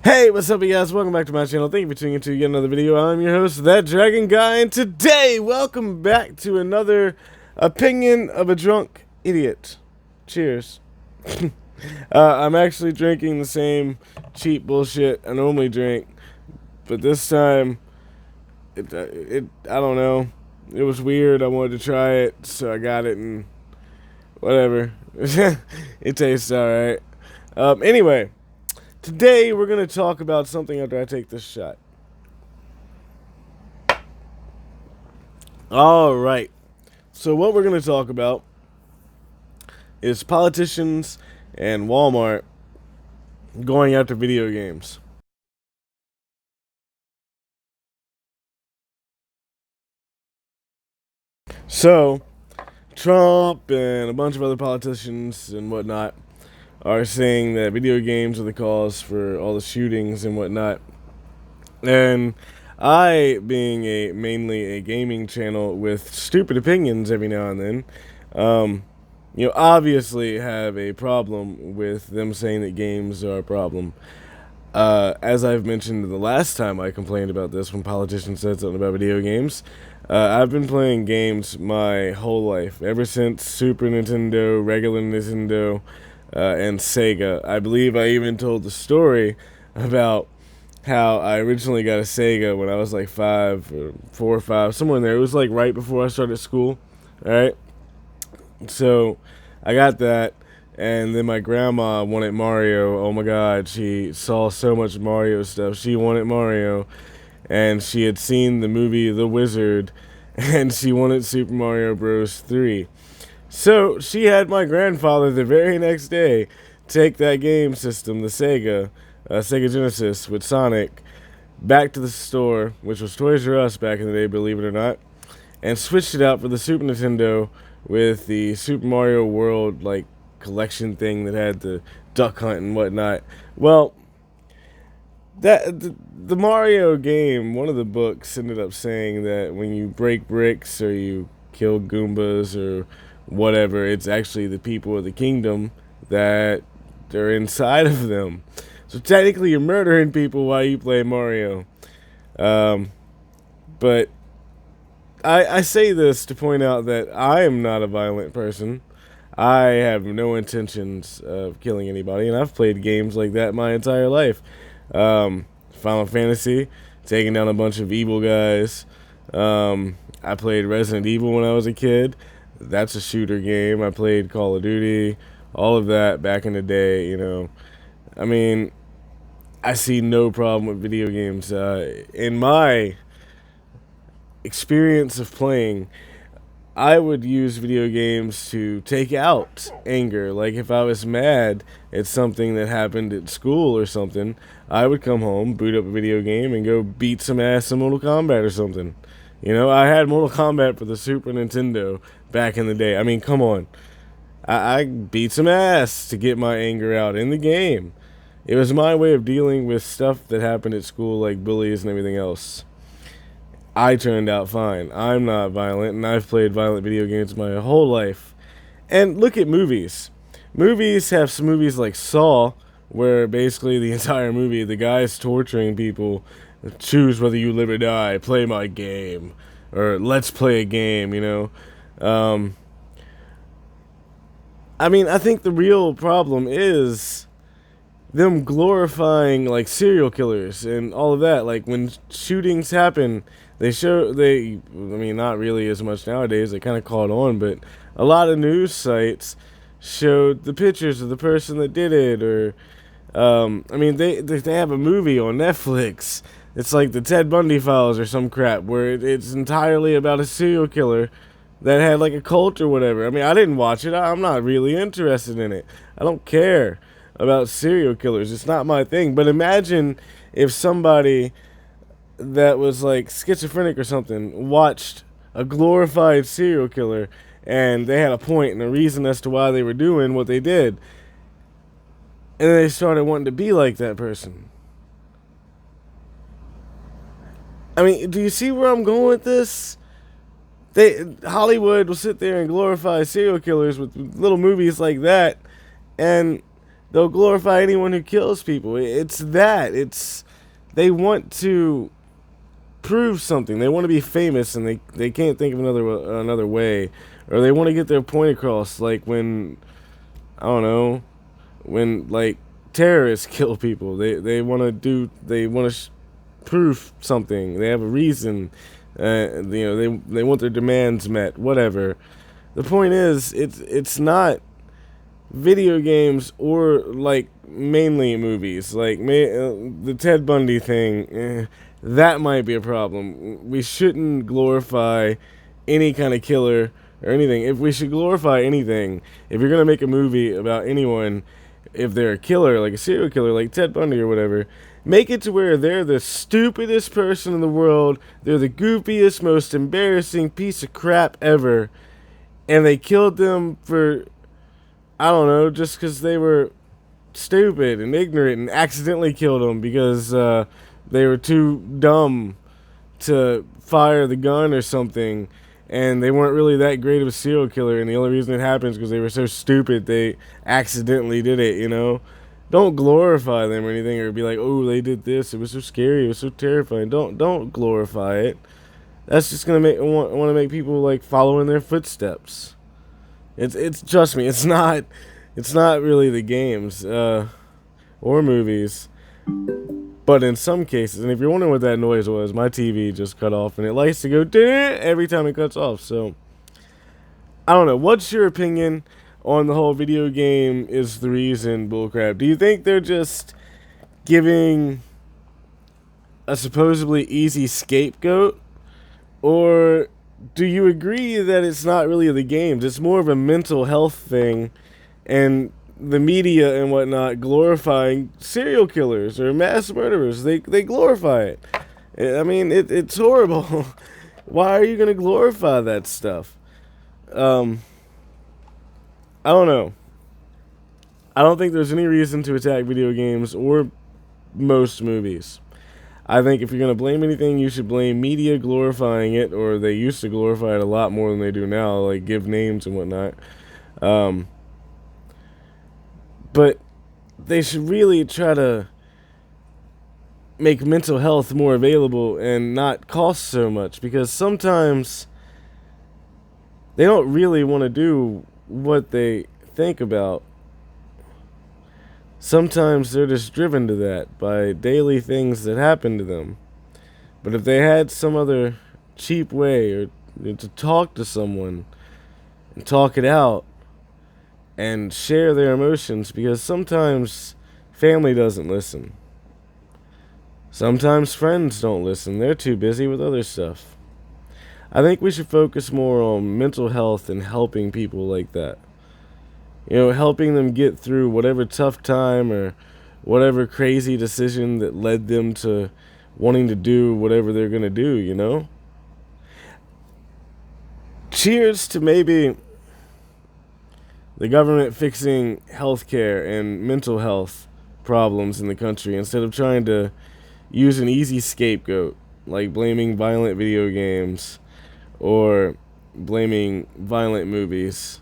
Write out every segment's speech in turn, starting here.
Hey, what's up, you guys? Welcome back to my channel. Thank you for tuning into yet another video. I'm your host, That Dragon Guy, and today, welcome back to another opinion of a drunk idiot. Cheers. I'm actually drinking the same cheap bullshit I normally drink, but this time, I don't know. It was weird. I wanted to try it, so I got it, and whatever. It tastes alright. Anyway. Today, we're going to talk about something after I take this shot. Alright. So, what we're going to talk about is politicians and Walmart going after video games. So, Trump and a bunch of other politicians and whatnot are saying that video games are the cause for all the shootings and whatnot. And I, being mainly a gaming channel with stupid opinions every now and then, obviously have a problem with them saying that games are a problem. As I've mentioned the last time I complained about this when politicians said something about video games, I've been playing games my whole life, ever since Super Nintendo, regular Nintendo, and Sega. I believe I even told the story about how I originally got a Sega when I was like 4 or 5, somewhere in there. It was like right before I started school, alright? So, I got that, and then my grandma wanted Mario. Oh my god, she saw so much Mario stuff. She wanted Mario, and she had seen the movie The Wizard, and she wanted Super Mario Bros. 3. So, she had my grandfather the very next day take that game system, the Sega Genesis with Sonic, back to the store, which was Toys R Us back in the day, believe it or not, and switched it out for the Super Nintendo with the Super Mario World, like, collection thing that had the duck hunt and whatnot. Well, the Mario game, one of the books ended up saying that when you break bricks or you kill Goombas or whatever, it's actually the people of the kingdom that are inside of them. So technically you're murdering people while you play Mario. But I say this to point out that I am not a violent person. I have no intentions of killing anybody, and I've played games like that my entire life. Final Fantasy, taking down a bunch of evil guys. I played Resident Evil when I was a kid. That's a shooter game. I played Call of Duty, all of that back in the day, I mean, I see no problem with video games. In my experience of playing, I would use video games to take out anger. Like if I was mad at something that happened at school or something, I would come home, boot up a video game, and go beat some ass in Mortal Kombat or something. I had Mortal Kombat for the Super Nintendo back in the day. I mean, come on. I beat some ass to get my anger out in the game. It was my way of dealing with stuff that happened at school, like bullies and everything else. I turned out fine. I'm not violent, and I've played violent video games my whole life. And look at movies. Movies have some movies like Saw, where basically the entire movie, the guy's torturing people. Choose whether you live or die. Play my game. Or let's play a game. I mean, I think the real problem is them glorifying like serial killers and all of that. Like when shootings happen, I mean, not really as much nowadays. They kind of caught on, but a lot of news sites showed the pictures of the person that did it, or I mean, they have a movie on Netflix. It's like the Ted Bundy Files or some crap, where it's entirely about a serial killer that had like a cult or whatever. I mean, I didn't watch it. I'm not really interested in it. I don't care about serial killers. It's not my thing. But imagine if somebody that was like schizophrenic or something watched a glorified serial killer and they had a point and a reason as to why they were doing what they did, and they started wanting to be like that person. I mean, do you see where I'm going with this? Hollywood will sit there and glorify serial killers with little movies like that, and They'll glorify anyone who kills people. It's that. It's they want to prove something. They want to be famous, and they can't think of another way, or they want to get their point across. Like when I don't know, when like terrorists kill people, they want to prove something. They have a reason. They want their demands met. Whatever. The point is, it's not video games or like mainly movies. Like the Ted Bundy thing. That might be a problem. We shouldn't glorify any kind of killer or anything. If we should glorify anything, if you're gonna make a movie about anyone, if they're a killer, like a serial killer, like Ted Bundy or whatever, make it to where they're the stupidest person in the world. They're the goofiest, most embarrassing piece of crap ever, and they killed them for I don't know, just because they were stupid and ignorant and accidentally killed them because they were too dumb to fire the gun or something, and they weren't really that great of a serial killer, and the only reason it happens because they were so stupid they accidentally did it, you know? Don't glorify them or anything, or be like, oh, they did this, it was so scary, it was so terrifying. Don't glorify it. That's just gonna want to make people like follow in their footsteps. It's trust me, it's not really the games or movies. But in some cases, and if you're wondering what that noise was, my TV just cut off, and it likes to go every time it cuts off. So, I don't know. What's your opinion on the whole video game is the reason bullcrap? Do you think they're just giving a supposedly easy scapegoat? Or do you agree that it's not really the games? It's more of a mental health thing, and the media and whatnot glorifying serial killers or mass murderers. They glorify it. I mean, it's horrible. Why are you going to glorify that stuff? I don't know. I don't think there's any reason to attack video games or most movies. I think if you're going to blame anything, you should blame media glorifying it, or they used to glorify it a lot more than they do now, like give names and whatnot. But they should really try to make mental health more available and not cost so much, because sometimes they don't really want to do what they think about. Sometimes they're just driven to that by daily things that happen to them. But if they had some other cheap way or to talk to someone and talk it out and share their emotions, because sometimes family doesn't listen. Sometimes friends don't listen. They're too busy with other stuff. I think we should focus more on mental health and helping people like that. You know, helping them get through whatever tough time or whatever crazy decision that led them to wanting to do whatever they're going to do, you know? Cheers to maybe the government fixing healthcare and mental health problems in the country instead of trying to use an easy scapegoat like blaming violent video games or blaming violent movies.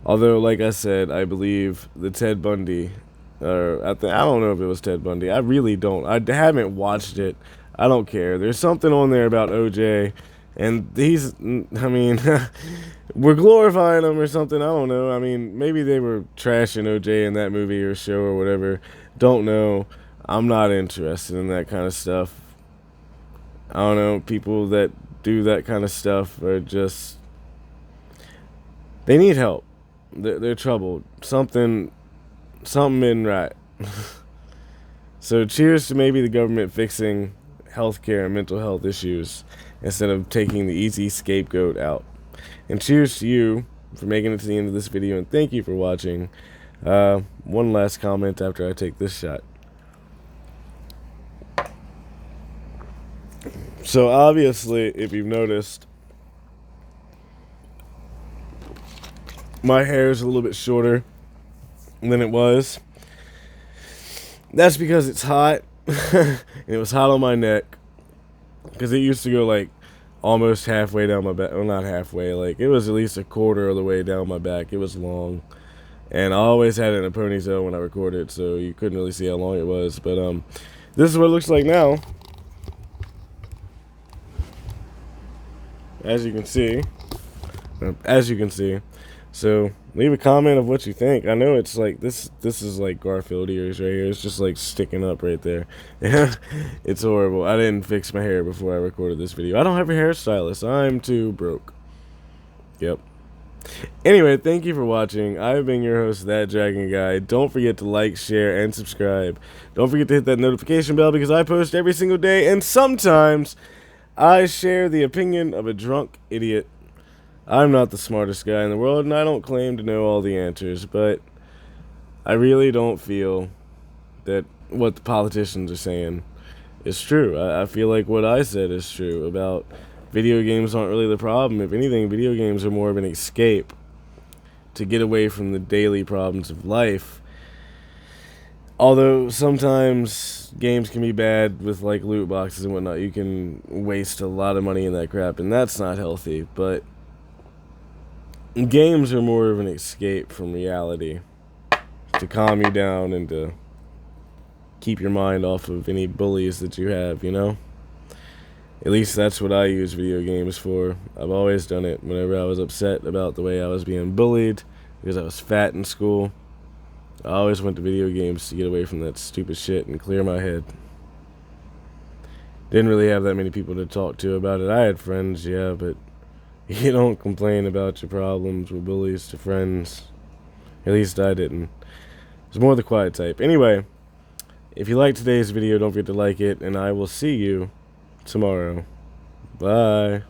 Although, like I said, I believe the Ted Bundy, or I don't know if it was Ted Bundy. I really don't. I haven't watched it. I don't care. There's something on there about OJ, and I mean, we're glorifying him or something. I don't know. I mean, maybe they were trashing OJ in that movie or show or whatever. Don't know. I'm not interested in that kind of stuff. I don't know. People that do that kind of stuff are just, they need help. They're troubled. Something isn't right. So cheers to maybe the government fixing healthcare and mental health issues instead of taking the easy scapegoat out. And cheers to you for making it to the end of this video, and thank you for watching. One last comment after I take this shot. So obviously, if you've noticed, my hair is a little bit shorter than it was. That's because it's hot. And it was hot on my neck. Because it used to go like almost halfway down my back. Well, not halfway. Like it was at least a quarter of the way down my back. It was long. and I always had it in a ponytail when I recorded, so you couldn't really see how long it was. But this is what it looks like now. As you can see. So leave a comment of what you think. I know it's like this is like Garfield ears right here. It's just like sticking up right there. It's horrible. I didn't fix my hair before I recorded this video. I don't have a hairstylist. I'm too broke. Yep. Anyway, thank you for watching. I've been your host, That Dragon Guy. Don't forget to like, share, and subscribe. Don't forget to hit that notification bell because I post every single day, and sometimes I share the opinion of a drunk idiot. I'm not the smartest guy in the world, and I don't claim to know all the answers, but I really don't feel that what the politicians are saying is true. I feel like what I said is true about video games aren't really the problem. If anything, video games are more of an escape to get away from the daily problems of life. Although sometimes games can be bad with like loot boxes and whatnot. You can waste a lot of money in that crap, and that's not healthy. But games are more of an escape from reality to calm you down and to keep your mind off of any bullies that you have, you know? At least that's what I use video games for. I've always done it whenever I was upset about the way I was being bullied because I was fat in school. I always went to video games to get away from that stupid shit and clear my head. Didn't really have that many people to talk to about it. I had friends, yeah, but you don't complain about your problems with bullies to friends. At least I didn't. I was more the quiet type. Anyway, if you liked today's video, don't forget to like it, and I will see you tomorrow. Bye.